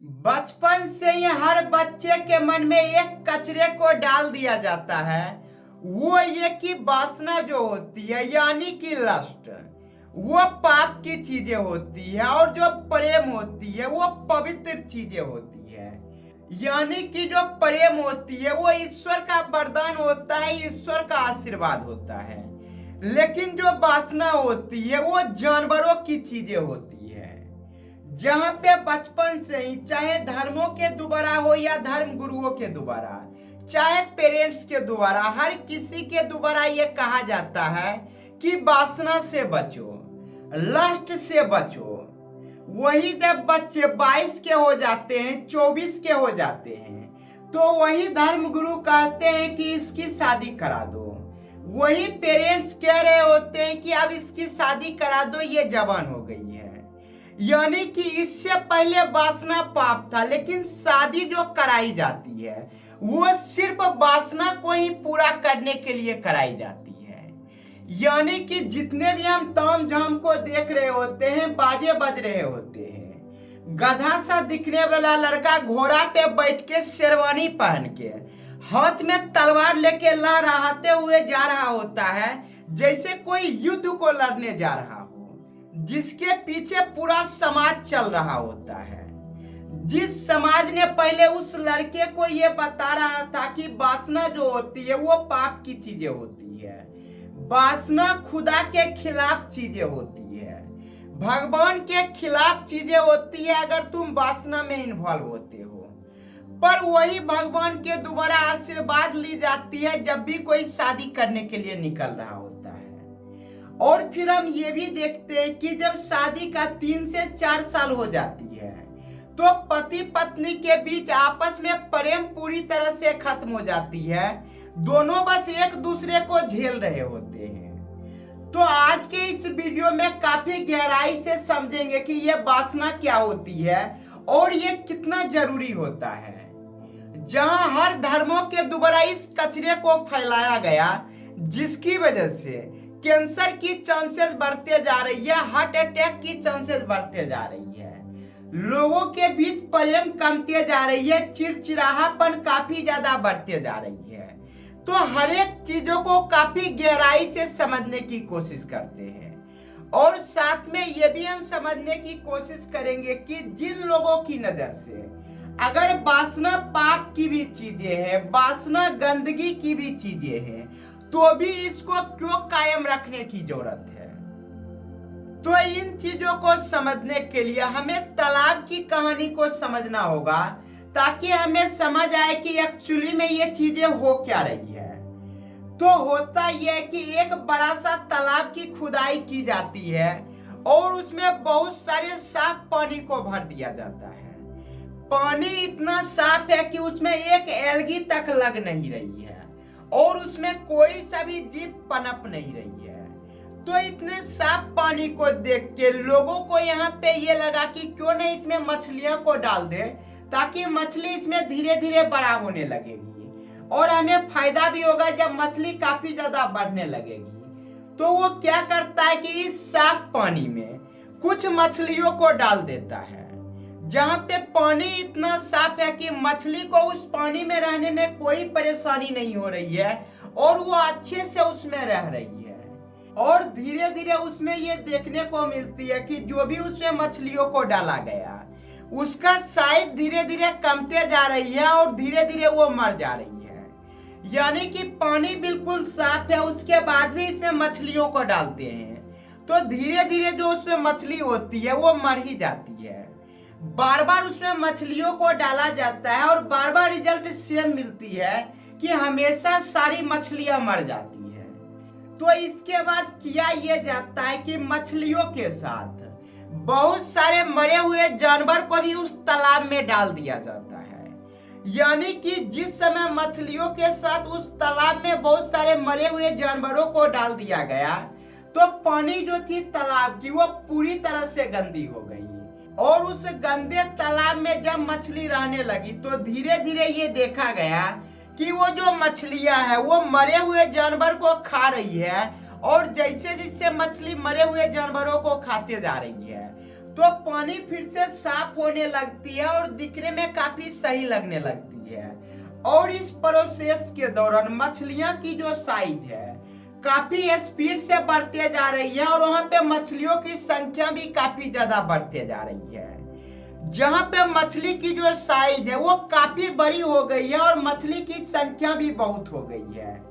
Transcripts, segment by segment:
बचपन से ही हर बच्चे के मन में एक कचरे को डाल दिया जाता है। वो ये कि वासना जो होती है यानी कि लस्ट, वो पाप की चीजें होती है और जो प्रेम होती है वो पवित्र चीजें होती है। यानी कि जो प्रेम होती है वो ईश्वर का वरदान होता है, ईश्वर का आशीर्वाद होता है। लेकिन जो वासना होती है वो जानवरों की चीजें होती है। जहां पे बचपन से ही चाहे धर्मों के द्वारा हो या धर्म गुरुओं के द्वारा, चाहे पेरेंट्स के द्वारा, हर किसी के द्वारा ये कहा जाता है कि वासना से बचो, लस्ट से बचो। वही जब बच्चे 22 के हो जाते हैं, 24 के हो जाते हैं, तो वही धर्म गुरु कहते हैं कि इसकी शादी करा दो। वही पेरेंट्स कह रहे होते हैं कि अब इसकी शादी करा दो, ये जवान हो गई है। यानी कि इससे पहले वासना पाप था, लेकिन शादी जो कराई जाती है वो सिर्फ वासना को ही पूरा करने के लिए कराई जाती है। यानी कि जितने भी हम ताम झाम को देख रहे होते हैं, बाजे बज रहे होते हैं, गधा सा दिखने वाला लड़का घोड़ा पे बैठ के शेरवानी पहन के हाथ में तलवार लेके लहराते हुए जा रहा होता है, जैसे कोई युद्ध को लड़ने जा रहा हो, जिसके पीछे पूरा समाज चल रहा होता है। जिस समाज ने पहले उस लड़के को यह बता रहा था कि वासना जो होती है वो पाप की चीजें होती है, वासना खुदा के खिलाफ चीजें होती है, भगवान के खिलाफ चीजें होती है अगर तुम वासना में इन्वॉल्व होते हो। पर वही भगवान के द्वारा आशीर्वाद ली जाती है जब भी कोई शादी करने के लिए निकल रहा होता है। और फिर हम ये भी देखते हैं कि जब शादी का 3 से 4 साल हो जाती है तो पति पत्नी के बीच आपस में प्रेम पूरी तरह से खत्म हो जाती है। दोनों बस एक दूसरे को झेल रहे होते हैं। तो आज के इस वीडियो में काफी गहराई से समझेंगे कि ये वासना क्या होती है और ये कितना जरूरी होता है। जहां हर धर्मों के द्वारा इस कचरे को फैलाया गया, जिसकी वजह से कैंसर की चांसेस बढ़ते जा रही है, हार्ट अटैक की चांसेस बढ़ते जा रही है, लोगों के बीच प्रेम कमते जा रही है, चिड़चिड़ाहटपन काफी ज्यादा बढ़ते जा रही है। तो हर एक चीजों को काफी गहराई से समझने की कोशिश करते हैं और साथ में ये भी हम समझने की कोशिश करेंगे कि जिन लोगों की नजर से अगर वासना पाप की भी चीजें हैं, वासना गंदगी की भी चीजें हैं, तो भी इसको क्यों कायम रखने की जरूरत है। तो इन चीजों को समझने के लिए हमें तालाब की कहानी को समझना होगा, ताकि हमें समझ आए कि एक्चुअली में ये चीजें हो क्या रही है। तो होता यह है कि एक बड़ा सा तालाब की खुदाई की जाती है और उसमें बहुत सारे साफ पानी को भर दिया जाता है। पानी इतना साफ है कि उसमें एक एल्गी तक लग नहीं रही है और उसमें कोई सा भी जीव पनप नहीं रही है। तो इतने साफ पानी को देख के लोगों को यहाँ पे ये लगा कि क्यों नहीं इसमें मछलियों को डाल दे, ताकि मछली इसमें धीरे धीरे बड़ा होने लगेगी और हमें फायदा भी होगा जब मछली काफी ज्यादा बढ़ने लगेगी। तो वो क्या करता है कि इस साफ पानी में कुछ मछलियों को डाल देता है, जहां पे पानी इतना साफ है कि मछली को उस पानी में रहने में कोई परेशानी नहीं हो रही है और वो अच्छे से उसमें रह रही है। और धीरे धीरे उसमें ये देखने को मिलती है कि जो भी उसमें मछलियों को डाला गया उसका साइज धीरे धीरे कमते जा रही है और धीरे धीरे वो मर जा रही है। यानी कि पानी बिल्कुल साफ है, उसके बाद भी इसमें मछलियों को डालते हैं तो धीरे धीरे जो उसमें मछली होती है वो मर ही जाती है। बार बार उसमें मछलियों को डाला जाता है और बार बार रिजल्ट सेम मिलती है कि हमेशा सारी मछलियां मर जाती है। तो इसके बाद किया यह जाता है कि मछलियों के साथ बहुत सारे मरे हुए जानवर को भी उस तालाब में डाल दिया जाता है। यानी कि जिस समय मछलियों के साथ उस तालाब में बहुत सारे मरे हुए जानवरों को डाल दिया गया तो पानी जो थी तालाब की वो पूरी तरह से गंदी हो गई। और उस गंदे तालाब में जब मछली रहने लगी तो धीरे धीरे ये देखा गया कि वो जो मछलियां हैं वो मरे हुए जानवर को खा रही है और जैसे जैसे मछली मरे हुए जानवरों को खाते जा रही है तो पानी फिर से साफ होने लगती है और दिखने में काफी सही लगने लगती है। और इस प्रोसेस के दौरान मछलियां की जो साइज है काफी स्पीड से बढ़ते जा रही है और वहां पे मछलियों की संख्या भी काफी ज्यादा बढ़ते जा रही है। जहां पे मछली की जो साइज है वो काफी बड़ी हो गई है और मछली की संख्या भी बहुत हो गई है।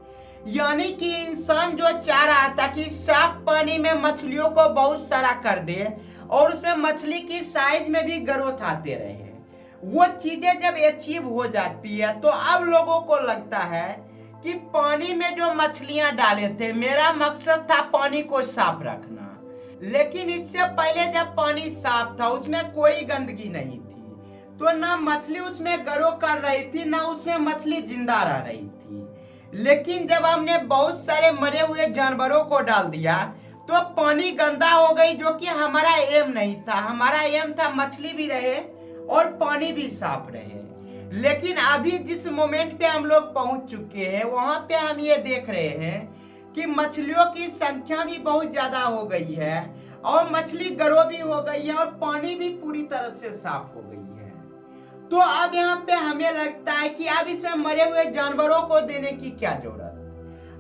यानी कि इंसान जो चाह रहा था कि साफ पानी में मछलियों को बहुत सारा कर दे और उसमें मछली की साइज में भी ग्रोथ आते रहे, वो चीजें जब अचीव हो जाती है तो अब लोगों को लगता है कि पानी में जो मछलियां डाले थे, मेरा मकसद था पानी को साफ रखना, लेकिन इससे पहले जब पानी साफ था उसमें कोई गंदगी नहीं थी, तो ना मछली उसमें ग्रो कर रही थी ना उसमें मछली जिंदा रह रही थी। लेकिन जब हमने बहुत सारे मरे हुए जानवरों को डाल दिया तो पानी गंदा हो गई, जो कि हमारा एम नहीं था। हमारा एम था मछली भी रहे और पानी भी साफ रहे। लेकिन अभी जिस मोमेंट पे हम लोग पहुंच चुके हैं वहां पे हम ये देख रहे हैं कि मछलियों की संख्या भी बहुत ज्यादा हो गई है और मछली ग्रो भी हो गई है और पानी भी पूरी तरह से साफ हो गई है। तो अब यहाँ पे हमें लगता है कि अब इसमें मरे हुए जानवरों को देने की क्या जरूरत।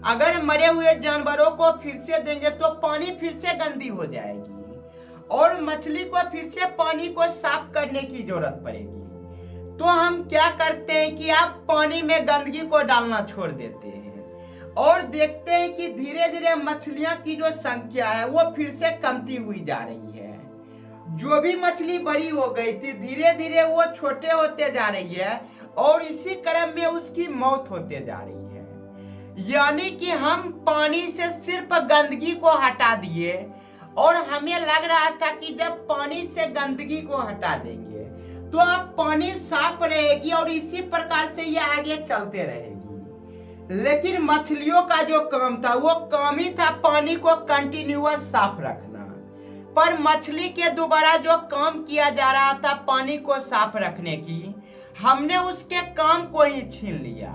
अगर मरे हुए जानवरों को फिर से देंगे तो पानी फिर से गंदी हो जाएगी और मछली को फिर से पानी को साफ करने की जरूरत पड़ेगी। तो हम क्या करते हैं कि आप पानी में गंदगी को डालना छोड़ देते हैं और देखते हैं कि धीरे धीरे मछलियां की जो संख्या है वो फिर से कमती हुई जा रही है। जो भी मछली बड़ी हो गई थी धीरे धीरे वो छोटे होते जा रही है और इसी क्रम में उसकी मौत होते जा रही है। यानी कि हम पानी से सिर्फ गंदगी को हटा दिए और हमें लग रहा था कि जब पानी से गंदगी को हटा देंगे तो अब पानी साफ रहेगी और इसी प्रकार से ये आगे चलते रहेगी। लेकिन मछलियों का जो काम था वो काम ही था पानी को कंटिन्यूअस साफ रखना, पर मछली के दोबारा जो काम किया जा रहा था पानी को साफ रखने की, हमने उसके काम को ही छीन लिया।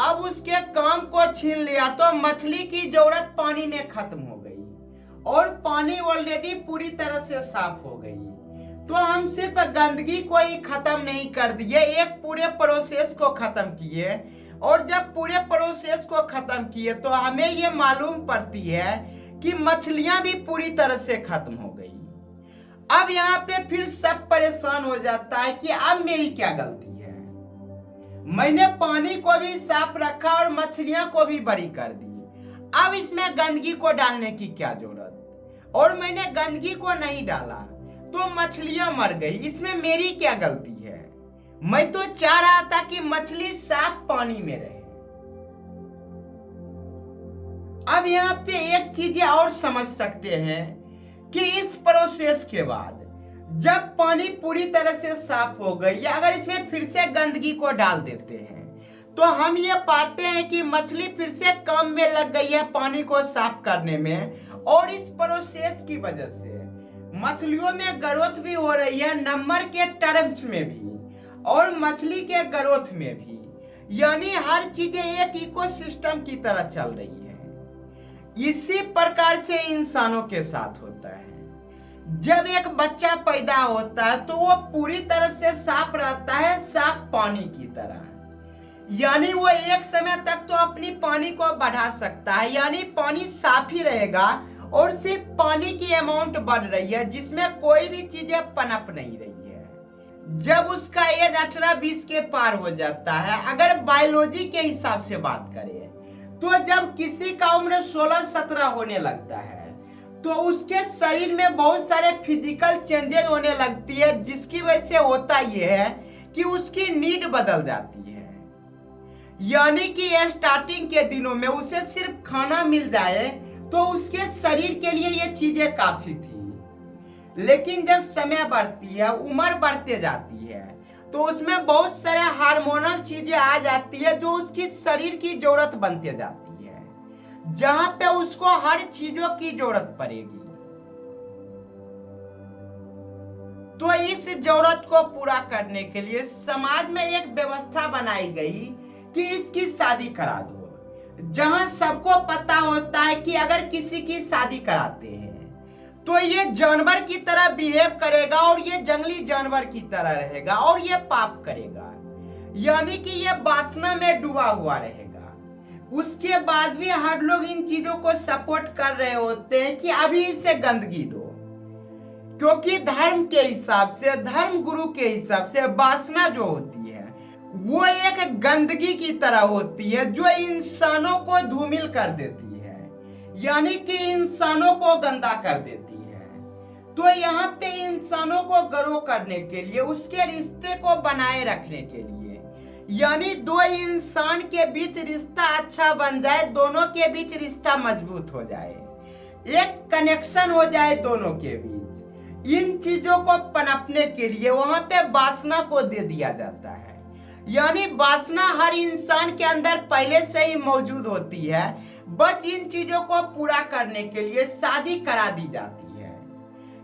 अब उसके काम को छीन लिया तो मछली की जरूरत पानी में खत्म हो गई और पानी ऑलरेडी पूरी तरह से साफ हो गई। तो हम सिर्फ गंदगी को ही खत्म नहीं कर दिए, एक पूरे प्रोसेस को खत्म किए और जब पूरे प्रोसेस को खत्म किए तो हमें ये मालूम पड़ती है कि मछलियां भी पूरी तरह से खत्म हो गई। अब यहाँ पे फिर सब परेशान हो जाता है कि अब मेरी क्या गलती है। मैंने पानी को भी साफ रखा और मछलियां को भी बड़ी कर दी, अब इसमें गंदगी को डालने की क्या जरूरत। और मैंने गंदगी को नहीं डाला तो मछलियां मर गई, इसमें मेरी क्या गलती है। मैं तो चाह रहा था कि मछली साफ पानी में रहे। अब यहाँ पे एक चीज और समझ सकते हैं कि इस प्रोसेस के बाद जब पानी पूरी तरह से साफ हो गई या अगर इसमें फिर से गंदगी को डाल देते हैं तो हम ये पाते हैं कि मछली फिर से काम में लग गई है पानी को साफ करने में और इस प्रोसेस की वजह से मछलियों में ग्रोथ भी हो रही है, नंबर के टर्म्स में भी और मछली के ग्रोथ में भी। यानी हर चीजें एक इकोसिस्टम की तरह चल रही है। इसी प्रकार से इंसानों के साथ होता है। जब एक बच्चा पैदा होता है तो वो पूरी तरह से साफ रहता है, साफ पानी की तरह। यानी वो एक समय तक तो अपनी पानी को बढ़ा सकता है, यानी पानी साफ ही रहेगा और सिर्फ पानी की अमाउंट बढ़ रही है जिसमें कोई भी चीजें पनप नहीं रही है। जब उसका एज 18-20 के पार हो जाता है, अगर बायोलॉजी के हिसाब से बात करें तो जब किसी का उम्र 16-17 होने लगता है तो उसके शरीर में बहुत सारे फिजिकल चेंजेस होने लगती है, जिसकी वजह से होता यह है कि उसकी नीड बदल जाती है। यानी कि स्टार्टिंग के दिनों में उसे सिर्फ खाना मिल जाए तो उसके शरीर के लिए ये चीजें काफी थी। लेकिन जब समय बढ़ती है, उम्र बढ़ते जाती है तो उसमें बहुत सारे हार्मोनल चीजें आ जाती है जो उसकी शरीर की जरूरत बनते जाती है, जहां पे उसको हर चीजों की जरूरत पड़ेगी। तो इस जरूरत को पूरा करने के लिए समाज में एक व्यवस्था बनाई गई कि इसकी शादी करा दो, जहां सबको पता होता है कि अगर किसी की शादी कराते हैं तो ये जानवर की तरह बिहेव करेगा और ये जंगली जानवर की तरह रहेगा और ये पाप करेगा, यानी कि ये वासना में डूबा हुआ रहेगा। उसके बाद भी हर लोग इन चीजों को सपोर्ट कर रहे होते हैं कि अभी इसे गंदगी दो, क्योंकि धर्म के हिसाब से, धर्म गुरु के हिसाब से वासना जो होती है वो एक गंदगी की तरह होती है जो इंसानों को धूमिल कर देती है, यानी कि इंसानों को गंदा कर देती है। तो यहाँ पे इंसानों को ग्रो करने के लिए, उसके रिश्ते को बनाए रखने के लिए, यानी दो इंसान के बीच रिश्ता अच्छा बन जाए, दोनों के बीच रिश्ता मजबूत हो जाए, एक कनेक्शन हो जाए दोनों के बीच, इन चीजों को पनपने के लिए वहां पे वासना को दे दिया जाता है। यानी वासना हर इंसान के अंदर पहले से ही मौजूद होती है, बस इन चीजों को पूरा करने के लिए शादी करा दी जाती है।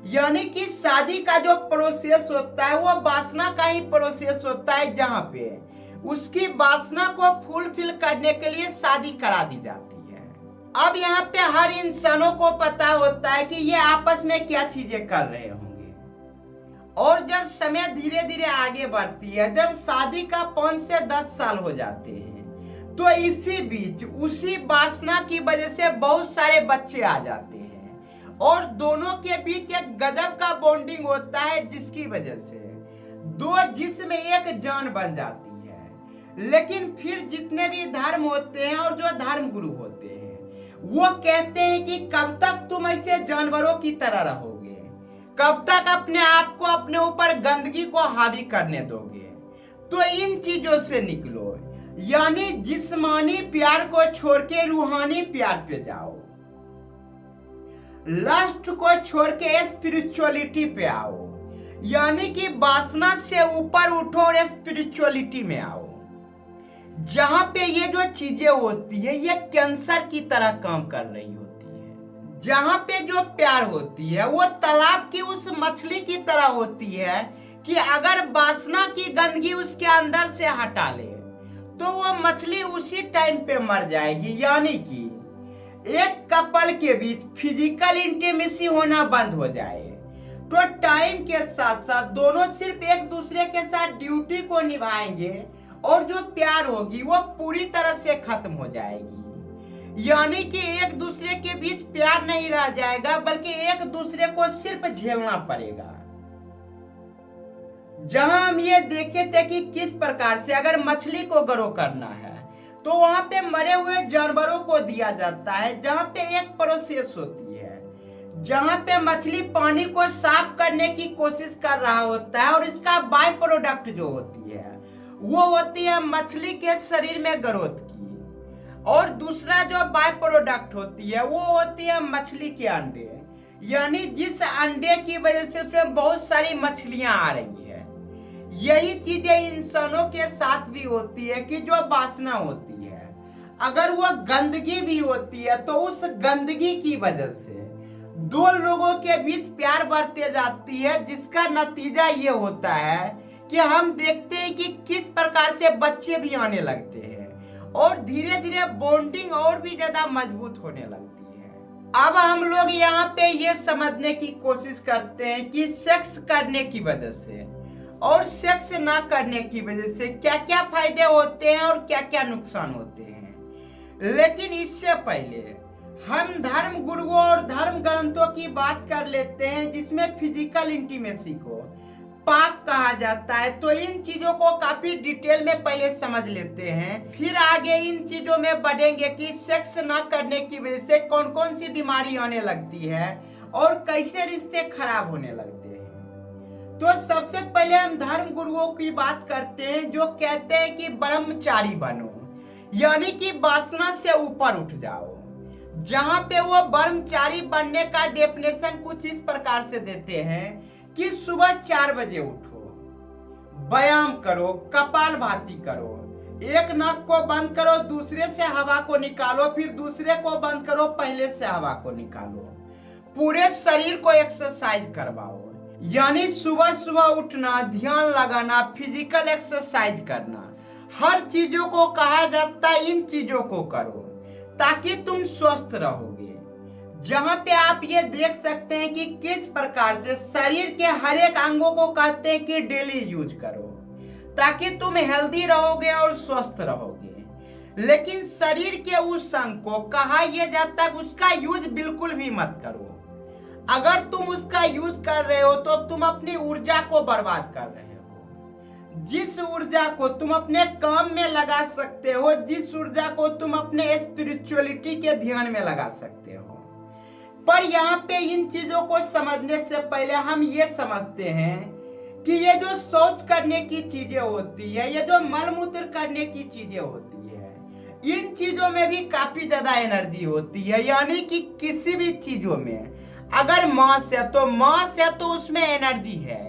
यानी कि शादी का जो प्रोसेस होता है वो वासना का ही प्रोसेस होता है, जहां पे उसकी वासना को फुलफिल करने के लिए शादी करा दी जाती है। अब यहाँ पे हर इंसानों को पता होता है कि ये आपस में क्या चीजें कर रहे होंगे, और जब समय धीरे धीरे आगे बढ़ती है, जब शादी का 5 से 10 साल हो जाते हैं, तो इसी बीच उसी वासना की वजह से बहुत सारे बच्चे आ जाते हैं और दोनों के बीच एक गजब का बॉन्डिंग होता है, जिसकी वजह से दो जिस्म एक जान बन जाती है। लेकिन फिर जितने भी धर्म होते हैं और जो धर्म गुरु होते हैं वो कहते हैं कि कब तक तुम ऐसे जानवरों की तरह रहोगे, कब तक अपने आप को अपने ऊपर गंदगी को हावी करने दोगे। तो इन चीजों से निकलो, यानी जिस्मानी प्यार को छोड़ के रूहानी प्यार पे जाओ, लस्ट को छोड़ के स्पिरिचुअलिटी पे आओ, यानी कि वासना से ऊपर उठो और स्पिरिचुअलिटी में आओ, जहां पे ये जो चीजें होती है ये कैंसर की तरह काम कर रही होती है। जहां पे जो प्यार होती है वो तालाब की उस मछली की तरह होती है कि अगर वासना की गंदगी उसके अंदर से हटा ले तो वो मछली उसी टाइम पे मर जाएगी। यानी कि एक कपल के बीच फिजिकल इंटीमेसी होना बंद हो जाए तो टाइम के साथ साथ दोनों सिर्फ एक दूसरे के साथ ड्यूटी को निभाएंगे और जो प्यार होगी वो पूरी तरह से खत्म हो जाएगी। यानी कि एक दूसरे के बीच प्यार नहीं रह जाएगा, बल्कि एक दूसरे को सिर्फ झेलना पड़ेगा। जहां हम ये देखे थे कि किस प्रकार से अगर मछली को ग्रो करना है तो वहां पे मरे हुए जानवरों को दिया जाता है, जहां पे एक प्रोसेस होती है, जहां पे मछली पानी को साफ करने की कोशिश कर रहा होता है और इसका बाय प्रोडक्ट जो होती है वो होती है मछली के शरीर में ग्रोथ की, और दूसरा जो बाय प्रोडक्ट होती है वो होती है मछली के अंडे, यानी जिस अंडे की वजह से उसमें बहुत सारी मछलियां आ रही है। यही चीजें इंसानों के साथ भी होती है कि जो वासना होती है अगर वो गंदगी भी होती है तो उस गंदगी की वजह से दो लोगों के बीच प्यार बढ़ते जाती है, जिसका नतीजा ये होता है कि हम देखते हैं कि किस प्रकार से बच्चे भी आने लगते हैं और धीरे धीरे बॉन्डिंग और भी ज्यादा मजबूत होने लगती है। अब हम लोग यहाँ पे ये समझने की कोशिश करते हैं कि सेक्स करने की वजह से और सेक्स ना करने की वजह से क्या क्या फायदे होते हैं और क्या क्या नुकसान होते हैं। लेकिन इससे पहले हम धर्म गुरुओं और धर्म ग्रंथों की बात कर लेते हैं, जिसमें फिजिकल इंटीमेसी को पाप कहा जाता है। तो इन चीजों को काफी डिटेल में पहले समझ लेते हैं, फिर आगे इन चीजों में बढ़ेंगे कि सेक्स ना करने की वजह से कौन कौन सी बीमारी आने लगती है और कैसे रिश्ते खराब होने लगते हैं। तो सबसे पहले हम धर्म गुरुओं की बात करते हैं जो कहते हैं कि ब्रह्मचारी बनो, यानी कि वासना से ऊपर उठ जाओ। जहां पे वो ब्रह्मचारी बनने का डेफिनेशन कुछ इस प्रकार से देते हैं कि सुबह 4 बजे उठो, व्यायाम करो, कपालभाति करो, एक नाक को बंद करो, दूसरे से हवा को निकालो, फिर दूसरे को बंद करो, पहले से हवा को निकालो, पूरे शरीर को एक्सरसाइज करवाओ। यानी सुबह सुबह उठना, ध्यान लगाना, फिजिकल एक्सरसाइज करना, हर चीजों को कहा जाता है इन चीजों को करो ताकि तुम स्वस्थ रहोगे। जहां पे आप ये देख सकते हैं कि किस प्रकार से शरीर के हर एक अंगों को कहते हैं कि डेली यूज करो ताकि तुम हेल्दी रहोगे और स्वस्थ रहोगे। लेकिन शरीर के उस अंग को कहा यह जाता है उसका यूज बिल्कुल भी मत करो। अगर तुम उसका यूज कर रहे हो तो तुम अपनी ऊर्जा को बर्बाद कर रहे हो। जिस ऊर्जा को तुम अपने काम में लगा सकते हो, जिस ऊर्जा को तुम अपने स्पिरिचुअलिटी के ध्यान में लगा सकते हो। पर यहाँ पे इन चीजों को समझने से पहले हम ये समझते हैं कि ये जो शौच करने की चीजें होती है, ये जो मलमूत्र करने की चीजें होती है, इन चीजों में भी काफी ज्यादा एनर्जी होती है। यानी कि किसी भी चीजों में अगर मांस है तो उसमें एनर्जी है।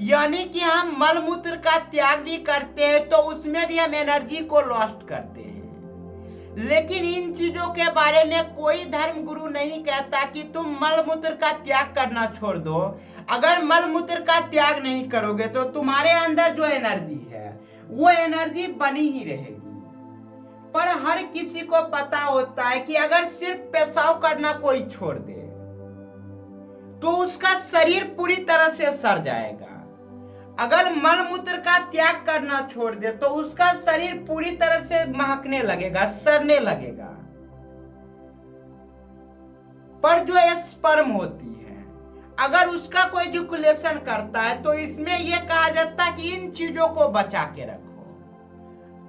यानी कि हम मलमूत्र का त्याग भी करते हैं तो उसमें भी हम एनर्जी को लॉस्ट करते हैं। लेकिन इन चीजों के बारे में कोई धर्म गुरु नहीं कहता कि तुम मलमूत्र का त्याग करना छोड़ दो। अगर मलमूत्र का त्याग नहीं करोगे तो तुम्हारे अंदर जो एनर्जी है वो एनर्जी बनी ही रहेगी। पर हर किसी को पता होता है कि अगर सिर्फ पेशाब करना कोई छोड़ दे तो उसका शरीर पूरी तरह से सड़ जाएगा। अगर मलमूत्र का त्याग करना छोड़ दे तो उसका शरीर पूरी तरह से महकने लगेगा, सड़ने लगेगा। पर जो स्पर्म होती है, अगर उसका कोई इजैकुलेशन करता है तो इसमें यह कहा जाता है कि इन चीजों को बचा के रखो।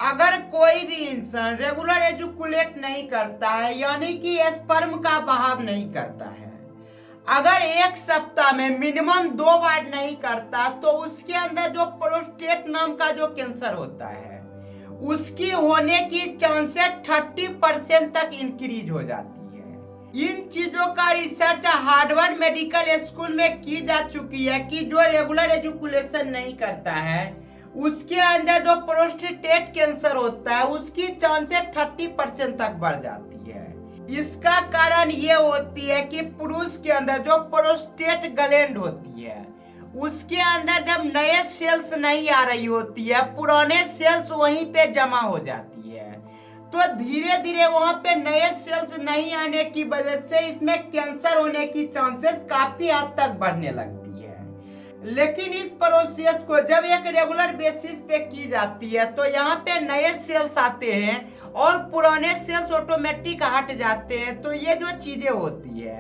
अगर कोई भी इंसान रेगुलर इजैकुलेट नहीं करता है, यानी कि स्पर्म का बहाव नहीं करता है, अगर एक सप्ताह में मिनिमम 2 बार नहीं करता तो उसके अंदर जो प्रोस्टेट नाम का जो कैंसर होता है उसकी होने की चांसेस 30% तक इंक्रीज हो जाती है। इन चीजों का रिसर्च हार्वर्ड मेडिकल स्कूल में की जा चुकी है कि जो रेगुलर एजुकेशन नहीं करता है उसके अंदर जो प्रोस्टेट कैंसर होता है उसकी चांसेस 30% तक बढ़ जाती है। इसका कारण ये होती है कि पुरुष के अंदर जो प्रोस्टेट ग्लैंड होती है उसके अंदर जब नए सेल्स नहीं आ रही होती है, पुराने सेल्स वहीं पे जमा हो जाती है, तो धीरे धीरे वहां पे नए सेल्स नहीं आने की वजह से इसमें कैंसर होने की चांसेस काफी हद तक बढ़ने लगती है। लेकिन इस प्रोसेस को जब एक रेगुलर बेसिस पे की जाती है तो यहाँ पे नए सेल्स आते हैं और पुराने सेल्स ऑटोमेटिक हट जाते हैं। तो ये जो चीजें होती है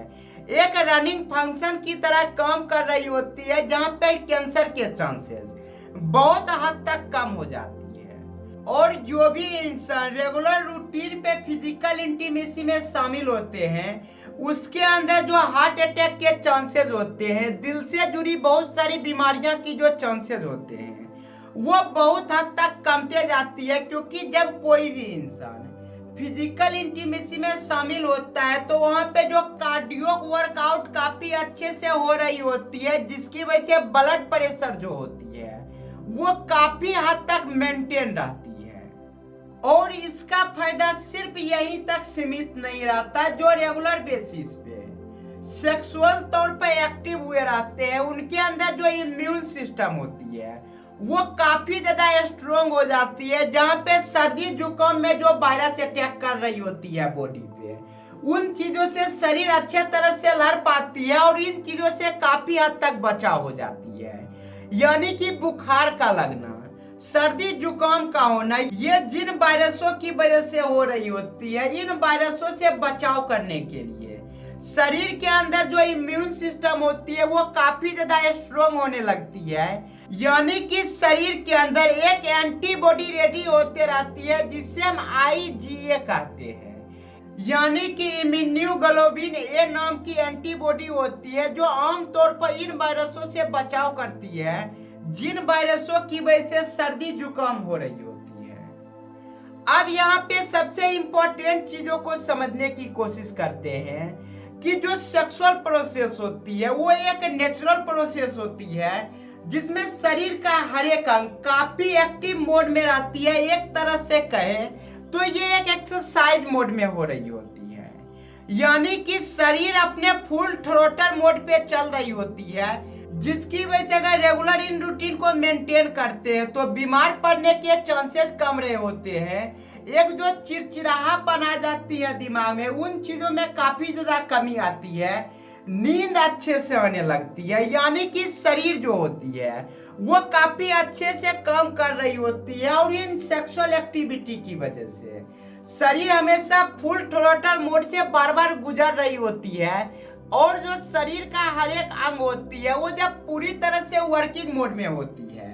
एक रनिंग फंक्शन की तरह काम कर रही होती है, जहाँ पे कैंसर के चांसेस बहुत हद तक कम हो जाती है। और जो भी इंसान रेगुलर रूटीन पे फिजिकल इंटीमेसी में शामिल होते हैं उसके अंदर जो हार्ट अटैक के चांसेस होते हैं, दिल से जुड़ी बहुत सारी बीमारियां की जो चांसेस होते हैं वो बहुत हद तक कमते जाती है। क्योंकि जब कोई भी इंसान फिजिकल इंटीमेसी में शामिल होता है तो वहां पे जो कार्डियो वर्कआउट काफी अच्छे से हो रही होती है, जिसकी वजह से ब्लड प्रेशर जो होती है वो काफी हद तक मेंटेन रहती है। और इसका फायदा सिर्फ यहीं तक सीमित नहीं रहता। जो रेगुलर बेसिस पे सेक्सुअल तौर पे एक्टिव हुए रहते हैं उनके अंदर जो इम्यून सिस्टम होती है वो काफी ज्यादा स्ट्रोंग हो जाती है। जहाँ पे सर्दी जुकाम में जो वायरस अटैक कर रही होती है बॉडी पे, उन चीजों से शरीर अच्छे तरह से लड़ पाती है और इन चीजों से काफी हद तक बचाव हो जाती है। यानी कि बुखार का लगना, सर्दी जुकाम का होना, ये जिन वायरसों की वजह से हो रही होती है, इन वायरसों से बचाव करने के लिए शरीर के अंदर जो इम्यून सिस्टम होती है वो काफी ज्यादा स्ट्रोंग होने लगती है। यानी कि शरीर के अंदर एक एंटीबॉडी रेडी होते रहती है जिसे हम IgA कहते हैं। यानी कि इम्यूनोग्लोबिन ए नाम की एंटीबॉडी होती है जो आमतौर पर इन वायरसों से बचाव करती है जिन वायरसों की वजह से सर्दी जुकाम हो रही होती है। अब यहाँ पे सबसे इंपॉर्टेंट चीजों को समझने की कोशिश करते हैं कि जो सेक्सुअल प्रोसेस होती है वो एक नेचुरल प्रोसेस होती है जिसमें शरीर का हर एक अंग काफी एक्टिव मोड में रहती है। एक तरह से कहे तो ये एक एक्सरसाइज मोड में हो रही होती है। यानी कि शरीर अपने फुल थ्रोटल मोड पे चल रही होती है, जिसकी वजह से अगर रेगुलर इन रूटीन को मेंटेन करते हैं तो बीमार पड़ने के चांसेस कम रहे होते हैं। एक जो चिड़चिड़ाहट आ जाती है दिमाग में, उन चीजों में काफी ज्यादा कमी आती है। नींद अच्छे से आने लगती है, यानी कि शरीर जो होती है वो काफी अच्छे से काम कर रही होती है। और इन सेक्सुअल एक्टिविटी की वजह से शरीर हमेशा फुल थ्रोटल मोड से बार बार गुजर रही होती है। और जो शरीर का हर एक अंग होती है वो जब पूरी तरह से वर्किंग मोड में होती है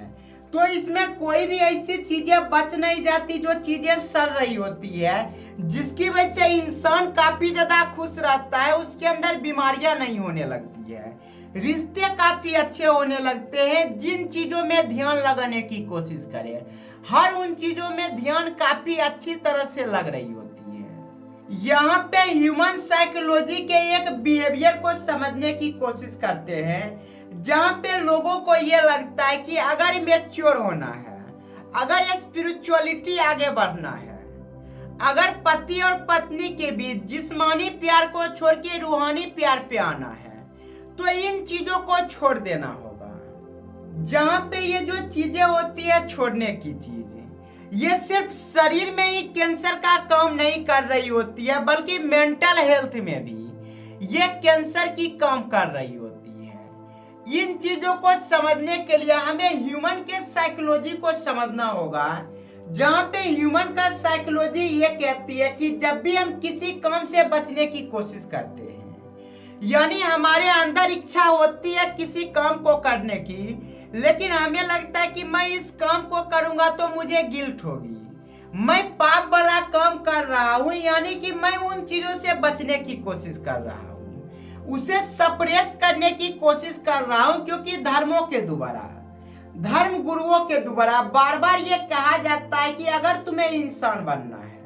तो इसमें कोई भी ऐसी चीजें बच नहीं जाती जो चीजें सड़ रही होती है, जिसकी वजह से इंसान काफी ज्यादा खुश रहता है। उसके अंदर बीमारियां नहीं होने लगती है, रिश्ते काफी अच्छे होने लगते हैं। जिन चीजों में ध्यान लगाने की कोशिश करें, हर उन चीजों में ध्यान काफी अच्छी तरह से लग रही होती है। यहाँ पे ह्यूमन साइकोलॉजी के एक बिहेवियर को समझने की कोशिश करते हैं, जहाँ पे लोगों को ये लगता है कि अगर मैच्योर होना है, अगर स्पिरिचुअलिटी आगे बढ़ना है, अगर पति और पत्नी के बीच जिस्मानी प्यार को छोड़ के रूहानी प्यार पे आना है, तो इन चीजों को छोड़ देना होगा। जहाँ पे ये जो चीजें होती है छोड़ने की चीजें, ये सिर्फ शरीर में ही कैंसर का काम नहीं कर रही होती है, बल्कि मेंटल हेल्थ में भी ये कैंसर की काम कर रही होती है। इन चीजों को समझने के लिए हमें ह्यूमन के साइकोलॉजी को समझना होगा, जहाँ पे ह्यूमन का साइकोलॉजी ये कहती है कि जब भी हम किसी काम से बचने की कोशिश करते हैं, यानी हमारे अंदर इच्छा होती है किसी काम को करने की, लेकिन हमें लगता है कि मैं इस काम को करूंगा तो मुझे गिल्ट होगी, मैं पाप वाला काम कर रहा हूं, यानी कि मैं उन चीजों से बचने की कोशिश कर रहा हूं, उसे सप्रेस करने की कोशिश कर रहा हूं। क्योंकि धर्मों के द्वारा, धर्म गुरुओं के द्वारा बार बार ये कहा जाता है कि अगर तुम्हें इंसान बनना है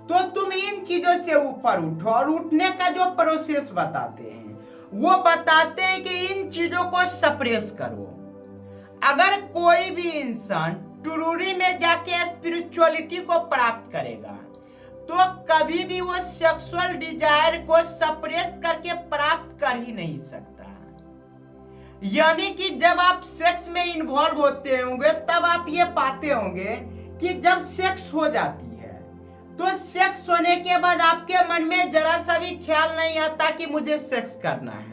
तो तुम इन चीजों से ऊपर उठो। और उठने का जो प्रोसेस बताते हैं वो बताते हैं कि इन चीजों को सप्रेस करो। अगर कोई भी इंसान ट्रूली में जाके स्पिरिचुअलिटी को प्राप्त करेगा तो कभी भी वो सेक्सुअल डिजायर को सप्रेस करके प्राप्त कर ही नहीं सकता। यानी कि जब आप सेक्स में इन्वॉल्व होते होंगे तब आप ये पाते होंगे कि जब सेक्स हो जाती है तो सेक्स होने के बाद आपके मन में जरा सा भी ख्याल नहीं आता कि मुझे सेक्स करना है।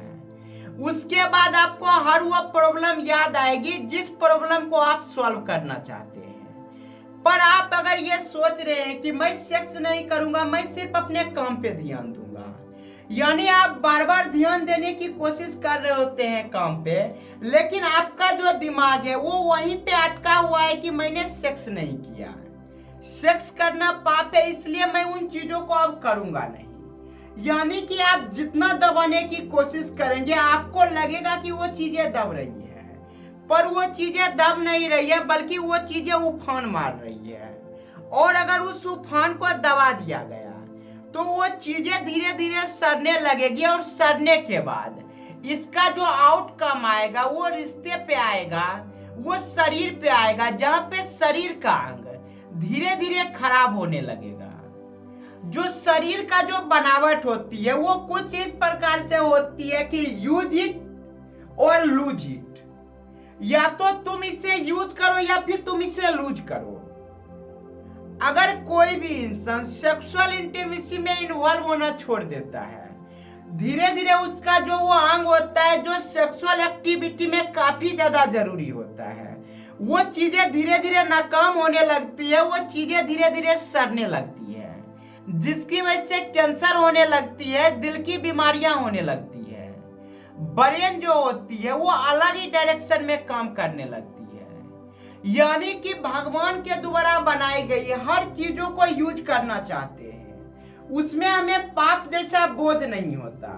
उसके बाद आपको हर वो प्रॉब्लम याद आएगी जिस प्रॉब्लम को आप सॉल्व करना चाहते हैं। पर आप अगर ये सोच रहे हैं कि मैं सेक्स नहीं करूंगा, मैं सिर्फ अपने काम पे ध्यान दूंगा, यानी आप बार बार ध्यान देने की कोशिश कर रहे होते हैं काम पे, लेकिन आपका जो दिमाग है वो वहीं पे अटका हुआ है कि मैंने सेक्स नहीं किया, सेक्स करना पाप है इसलिए मैं उन चीजों को अब करूंगा नहीं। यानी कि आप जितना दबाने की कोशिश करेंगे आपको लगेगा कि वो चीजें दब रही है, पर वो चीजें दब नहीं रही है, बल्कि वो चीजें उफान मार रही है। और अगर उस उफान को दबा दिया गया तो वो चीजें धीरे धीरे सड़ने लगेगी, और सड़ने के बाद इसका जो आउटकम आएगा वो रिश्ते पे आएगा, वो शरीर पे आएगा, जहां पे शरीर का अंग धीरे धीरे खराब होने लगेगा। जो शरीर का जो बनावट होती है वो कुछ इस प्रकार से होती है कि यूज इट और लूज इट, या तो तुम इसे यूज करो या फिर तुम इसे लूज करो। अगर कोई भी इंसान सेक्सुअल इंटीमेसी में इन्वॉल्व होना छोड़ देता है, धीरे धीरे उसका जो वो अंग होता है जो सेक्सुअल एक्टिविटी में काफी ज्यादा जरूरी होता है, वो चीजें धीरे धीरे नाकाम होने लगती है, वो चीजें धीरे धीरे सड़ने लगती है, जिसकी वजह से कैंसर होने लगती है, दिल की बीमारियां होने लगती है, ब्रेन जो होती है वो अलग ही डायरेक्शन में काम करने लगती है। यानी कि भगवान के द्वारा बनाई गई हर चीजों को यूज करना चाहते हैं, उसमें हमें पाप जैसा बोझ नहीं होता।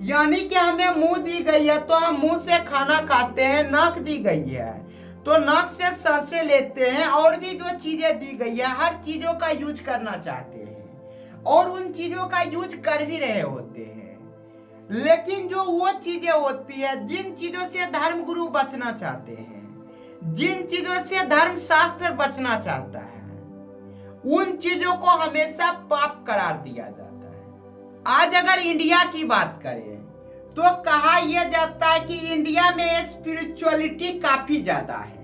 यानी कि हमें मुंह दी गई है तो हम मुंह से खाना खाते हैं, नाक दी गई है तो नाक से सांसें लेते हैं, और भी जो चीजें दी गई है हर चीजों का यूज करना चाहते हैं और उन चीजों का यूज कर भी रहे होते हैं। लेकिन जो वो चीजें होती है जिन चीजों से धर्म गुरु बचना चाहते हैं, जिन चीजों से धर्म शास्त्र बचना चाहता है, उन चीजों को हमेशा पाप करार दिया जाता है। आज अगर इंडिया की बात करें तो कहा यह जाता है कि इंडिया में स्पिरिचुअलिटी काफी ज्यादा है।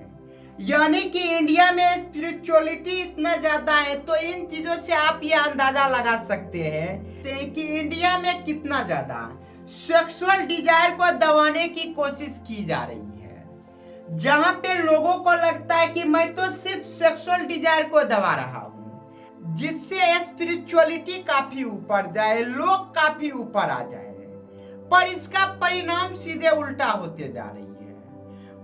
यानी कि इंडिया में स्पिरिचुअलिटी इतना ज्यादा है, तो इन चीजों से आप ये अंदाजा लगा सकते हैं कि इंडिया में कितना ज्यादा सेक्सुअल डिजायर को दबाने की कोशिश की जा रही है। जहां पे लोगों को लगता है कि मैं तो सिर्फ सेक्सुअल डिजायर को दबा रहा हूं, जिससे स्पिरिचुअलिटी काफी ऊपर जाए, लोग काफी ऊपर आ जाए, पर इसका परिणाम सीधे उल्टा होते जा रही है।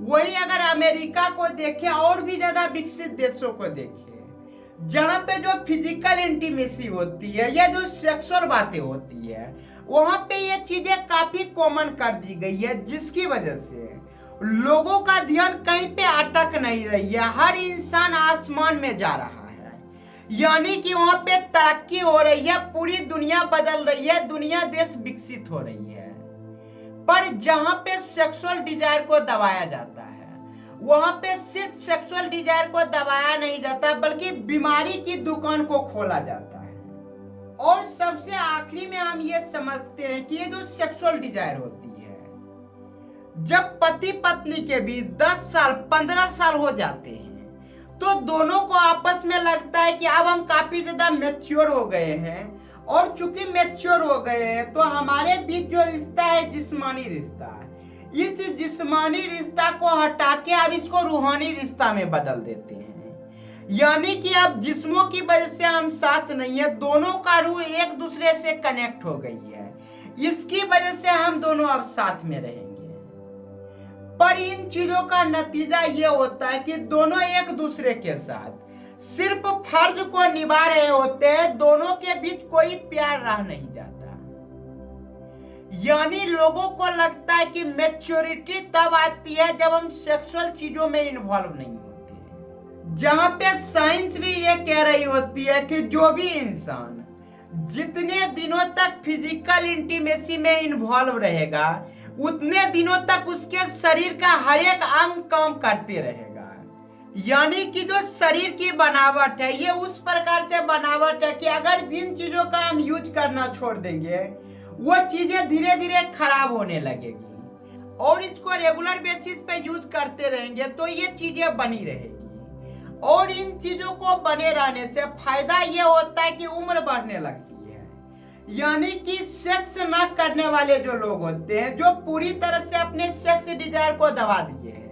वही अगर अमेरिका को देखें और भी ज्यादा विकसित देशों को देखें, जहां पे जो फिजिकल इंटीमेसी होती है या जो सेक्सुअल बातें होती है, वहां पे ये चीजें काफी कॉमन कर दी गई है, जिसकी वजह से लोगों का ध्यान कहीं पे अटक नहीं रही है। हर इंसान आसमान में जा रहा है, यानी कि वहां पे तरक्की हो रही है, पूरी दुनिया बदल रही है, दुनिया देश विकसित हो रही है। पर जहां पे सेक्सुअल डिजायर को दबाया जाता है, वहां पे सिर्फ सेक्सुअल डिजायर को दबाया नहीं जाता, बल्कि बीमारी की दुकान को खोला जाता है। और सबसे आखिरी में हम ये समझते हैं कि ये जो सेक्सुअल डिजायर होती है, जब पति पत्नी के बीच 10 साल 15 साल हो जाते हैं, तो दोनों को आपस में लगता है कि अब हम काफी ज्यादा मैच्योर हो गए हैं, और चूंकि मैच्योर हो गए हैं तो हमारे बीच जो रिश्ता है जिस्मानी रिश्ता है, इस जिस्मानी रिश्ता को हटा के अब इसको रूहानी रिश्ता में बदल देते हैं। यानी कि अब जिस्मों की वजह से हम साथ नहीं है, दोनों का रूह एक दूसरे से कनेक्ट हो गई है, इसकी वजह से हम दोनों अब साथ में रहेंगे। पर इन चीजों का नतीजा ये होता है कि दोनों एक दूसरे के साथ सिर्फ फर्ज को निभा रहे होते हैं, दोनों के बीच कोई प्यार रह नहीं जाता। यानी लोगों को लगता है कि मैच्योरिटी तब आती है जब हम सेक्सुअल चीजों में इन्वॉल्व नहीं होते, जहां पे साइंस भी ये कह रही होती है कि जो भी इंसान जितने दिनों तक फिजिकल इंटीमेसी में इन्वॉल्व रहेगा, उतने दिनों तक उसके शरीर का हर एक अंग काम करते रहेगा। यानी कि जो शरीर की बनावट है, ये उस प्रकार से बनावट है कि अगर जिन चीजों का हम यूज करना छोड़ देंगे, वो चीजें धीरे धीरे खराब होने लगेगी, और इसको रेगुलर बेसिस पे यूज करते रहेंगे तो ये चीजें बनी रहेगी। और इन चीजों को बने रहने से फायदा ये होता है कि उम्र बढ़ने लगती है। यानी कि सेक्स ना करने वाले जो लोग होते हैं, जो पूरी तरह से अपने सेक्स डिजायर को दबा दिए हैं,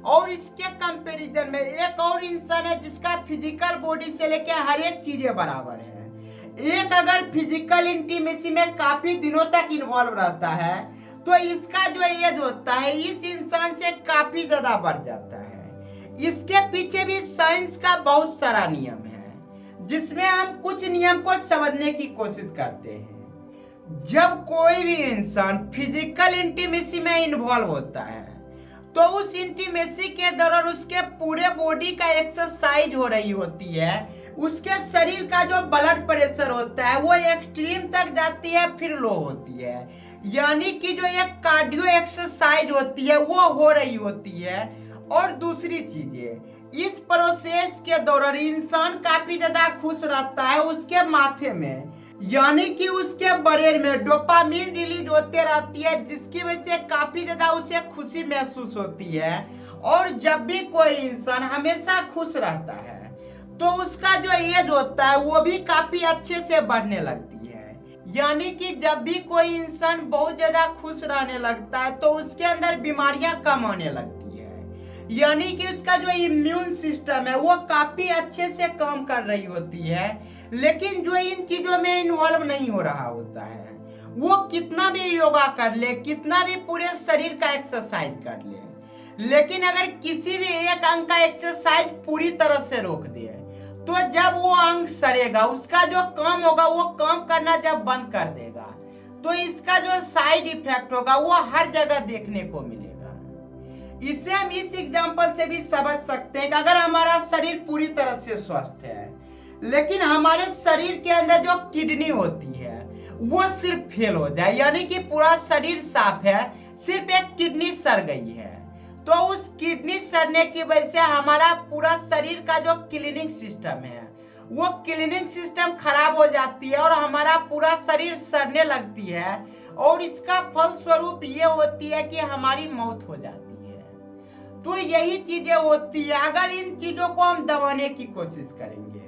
और इसके कंपैरिजन में एक और इंसान है जिसका फिजिकल बॉडी से लेकर हर एक चीजें बराबर है, एक अगर फिजिकल इंटीमेसी में काफी दिनों तक इन्वॉल्व रहता है, तो इसका जो एज होता है इस इंसान से काफी ज्यादा बढ़ जाता है। इसके पीछे भी साइंस का बहुत सारा नियम है, जिसमें हम कुछ नियम को समझने की कोशिश करते हैं। जब कोई भी इंसान फिजिकल इंटीमेसी में इन्वॉल्व होता है, तो उस इंटीमेसी के दौरान उसके पूरे बॉडी का एक्सरसाइज हो रही होती है, उसके शरीर का जो ब्लड प्रेशर होता है वो एक्सट्रीम तक जाती है, फिर लो होती है। यानी कि जो एक कार्डियो एक्सरसाइज होती है वो हो रही होती है। और दूसरी चीजें, इस प्रोसेस के दौरान इंसान काफी ज्यादा खुश रहता है, उसके माथे में यानी कि उसके ब्रेन में डोपामिन रिलीज होते रहती है, जिसकी वजह से काफी ज्यादा उसे खुशी महसूस होती है। और जब भी कोई इंसान हमेशा खुश रहता है, तो उसका जो एज होता है वो भी काफी अच्छे से बढ़ने लगती है। यानी कि जब भी कोई इंसान बहुत ज्यादा खुश रहने लगता है, तो उसके अंदर बीमारियां कम आने लगती है। यानी कि उसका जो इम्यून सिस्टम है वो काफी अच्छे से काम कर रही होती है। लेकिन जो इन चीजों में इन्वॉल्व नहीं हो रहा होता है, वो कितना भी योगा कर ले, कितना भी पूरे शरीर का एक्सरसाइज कर ले, लेकिन अगर किसी भी एक अंग का एक्सरसाइज पूरी तरह से रोक दे, तो जब वो अंग सड़ेगा, उसका जो काम होगा वो काम करना जब बंद कर देगा, तो इसका जो साइड इफेक्ट होगा वो हर जगह देखने को मिलेगा। इसे हम इस एग्जांपल से भी समझ सकते हैं कि अगर हमारा शरीर पूरी तरह से स्वस्थ है, लेकिन हमारे शरीर के अंदर जो किडनी होती है वो सिर्फ फेल हो जाए, यानी कि पूरा शरीर साफ है, सिर्फ एक किडनी सड़ गई है, तो उस किडनी सड़ने की वजह से हमारा पूरा शरीर का जो क्लीनिंग सिस्टम है वो क्लीनिंग सिस्टम खराब हो जाती है, और हमारा पूरा शरीर सड़ने लगती है, और इसका फल स्वरूप ये होती है कि हमारी मौत हो जाती है। तो यही चीजें होती है। अगर इन चीजों को हम दबाने की कोशिश करेंगे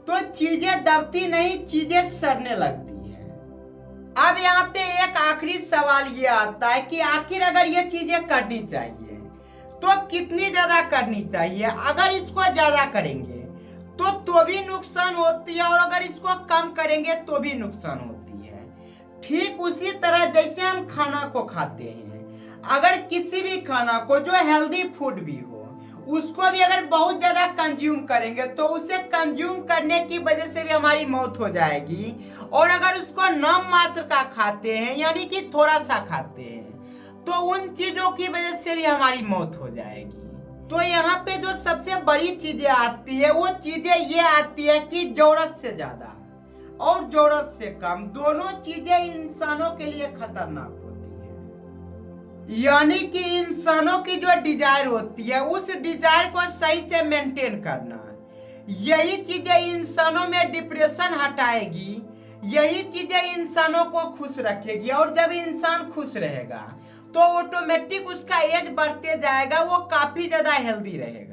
तो चीजें दबती नहीं, चीजें सड़ने लगती है। अब यहाँ पे एक आखिरी सवाल ये आता है कि आखिर अगर ये चीजें करनी चाहिए तो कितनी ज्यादा करनी चाहिए। अगर इसको ज्यादा करेंगे तो भी नुकसान होती है, और अगर इसको कम करेंगे तो भी नुकसान होती है। ठीक उसी तरह जैसे हम खाना को खाते हैं, अगर किसी भी खाना को जो हेल्दी फूड भी हो उसको भी अगर बहुत ज्यादा कंज्यूम करेंगे तो उसे कंज्यूम करने की वजह से भी हमारी मौत हो जाएगी। और अगर उसको नाम मात्र का खाते हैं यानी कि थोड़ा सा खाते हैं तो उन चीजों की वजह से भी हमारी मौत हो जाएगी। तो यहाँ पे जो सबसे बड़ी चीजें आती है वो चीजें ये आती है कि जरूरत से ज्यादा और जरूरत से कम दोनों चीजें इंसानों के लिए खतरनाक होती है। यानी कि इंसानों की जो डिजायर होती है उस डिजायर को सही से मेंटेन करना, यही चीजें इंसानों में डिप्रेशन हटाएगी, यही चीजें इंसानों को खुश रखेगी। और जब इंसान खुश रहेगा तो ऑटोमेटिक उसका एज बढ़ते जाएगा, वो काफी ज्यादा हेल्दी रहेगा।